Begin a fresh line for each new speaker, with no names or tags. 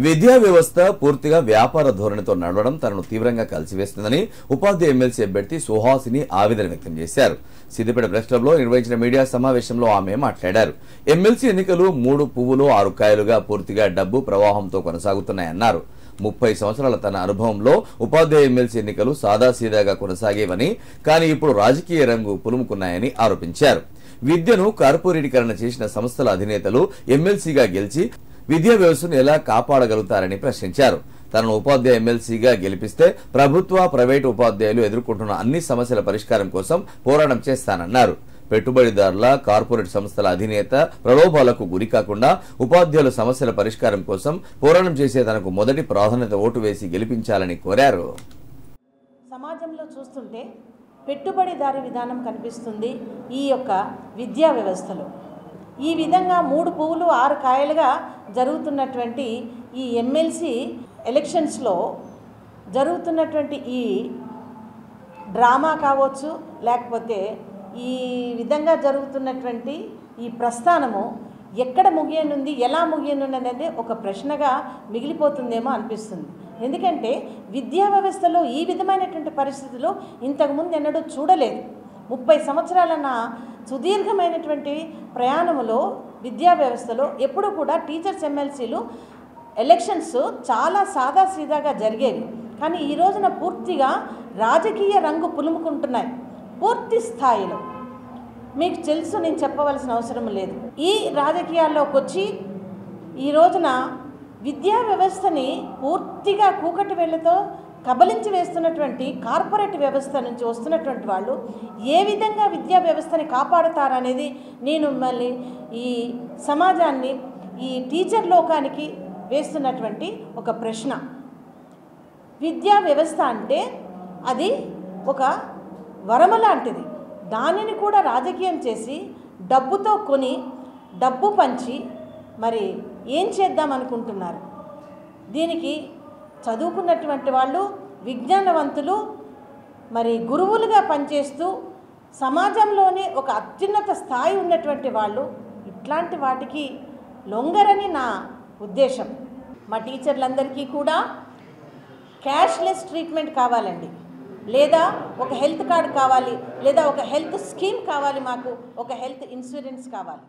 విద్యా వ్యవస్థ పూర్తిగా వ్యాపార ధోరణితో నడవడం తనను తీవ్రంగా కలిసివేస్తుందని ఉపాధ్యాయ ఎమ్మెల్సీ అభ్యర్థి సుహాసిని ఆవేదన వ్యక్తం చేశారు. సిద్దిపేట ప్రెస్ క్లబ్ లో నిర్వహించిన మీడియా సమావేశంలో ఆమె మాట్లాడారు. ఎమ్మెల్సీ ఎన్నికలు 3 పువ్వులు 6 కాయలుగా పూర్తిగా డబ్బు ప్రవాహంతో కొనసాగుతున్నాయన్నారు. 30 సంవత్సరాల తన అనుభవంలో ఉపాధ్యాయ ఎమ్మెల్సీ ఎన్నికలు సాదాసీదాగా కొనసాగేవని, కానీ ఇప్పుడు రాజకీయ రంగు పులుముకున్నాయని ఆరోపించారు. విద్యను కార్పొరేటీకరణ చేసిన సంస్థల అధినేతలు ఎమ్మెల్సీగా గెలిచి విద్యా వ్యవస్థను ఎలా కాపాడగలుగుతారని ప్రశ్నించారు. తనను ఉపాధ్యాయ ఎమ్మెల్సీగా గెలిపిస్తే ప్రభుత్వ, ప్రైవేటు ఉపాధ్యాయులు ఎదుర్కొంటున్న అన్ని సమస్యల పరిష్కారం కోసం పోరాటం చేస్తానన్నారు. పెట్టుబడిదారుల, కార్పొరేట్ సంస్థల అధినేత ప్రలోభాలకు గురి కాకుండా ఉపాధ్యాయుల సమస్యల పరిష్కారం కోసం పోరాటం చేసే తనకు మొదటి ప్రాధాన్యత ఓటు వేసి గెలిపించాలని కోరారు.
సమాజంలో చూస్తుంటే పెట్టుబడిదారీ విధానం కనిపిస్తుంది ఈ యొక్క విద్యా వ్యవస్థలో. ఈ విధంగా 3 పువ్వులు 6 కాయలుగా జరుగుతున్నటువంటి ఈ ఎమ్మెల్సీ ఎలక్షన్స్లో జరుగుతున్నటువంటి ఈ డ్రామా కావచ్చు, లేకపోతే ఈ విధంగా జరుగుతున్నటువంటి ఈ ప్రస్థానము ఎక్కడ ముగియనుంది, ఎలా ముగియనుంది అనేది ఒక ప్రశ్నగా మిగిలిపోతుందేమో అనిపిస్తుంది. ఎందుకంటే విద్యా వ్యవస్థలో ఈ విధమైనటువంటి పరిస్థితులు ఇంతకుముందు ఎన్నడూ చూడలేదు. 30 సంవత్సరాల నా సుదీర్ఘమైనటువంటి ప్రయాణములో విద్యా వ్యవస్థలో ఎప్పుడు కూడా టీచర్స్ ఎమ్మెల్సీలు ఎలక్షన్స్ చాలా సాదాసీదాగా జరిగేవి. కానీ ఈ రోజున పూర్తిగా రాజకీయ రంగు పులుముకుంటున్నాయి పూర్తి స్థాయిలో. మీకు తెలుసు, నేను చెప్పవలసిన అవసరం లేదు. ఈ రాజకీయాల్లోకి వచ్చి ఈ రోజున విద్యా వ్యవస్థని పూర్తిగా కూకటి వేళ్లతో కబలించి వేస్తున్నటువంటి కార్పొరేట్ వ్యవస్థ నుంచి వస్తున్నటువంటి వాళ్ళు ఏ విధంగా విద్యా వ్యవస్థని కాపాడుతారనేది నేను మళ్ళీ ఈ సమాజాన్ని, ఈ టీచర్ లోకానికి వేస్తున్నటువంటి ఒక ప్రశ్న. విద్యా వ్యవస్థ అంటే అది ఒక వరము లాంటిది. దానిని కూడా రాజకీయం చేసి డబ్బుతో కొని డబ్బు పంచి మరి ఏం చేద్దాం అనుకుంటున్నారు? దీనికి చదువుకున్నటువంటి వాళ్ళు, విజ్ఞానవంతులు, మరి గురువులుగా పనిచేస్తూ సమాజంలోనే ఒక అత్యున్నత స్థాయి ఉన్నటువంటి వాళ్ళు ఇట్లాంటి వాటికి లొంగరని నా ఉద్దేశం. మా టీచర్లందరికీ కూడా క్యాష్లెస్ ట్రీట్మెంట్ కావాలండి, లేదా ఒక హెల్త్ కార్డ్ కావాలి, లేదా ఒక హెల్త్ స్కీమ్ కావాలి, మాకు ఒక హెల్త్ ఇన్సూరెన్స్ కావాలి.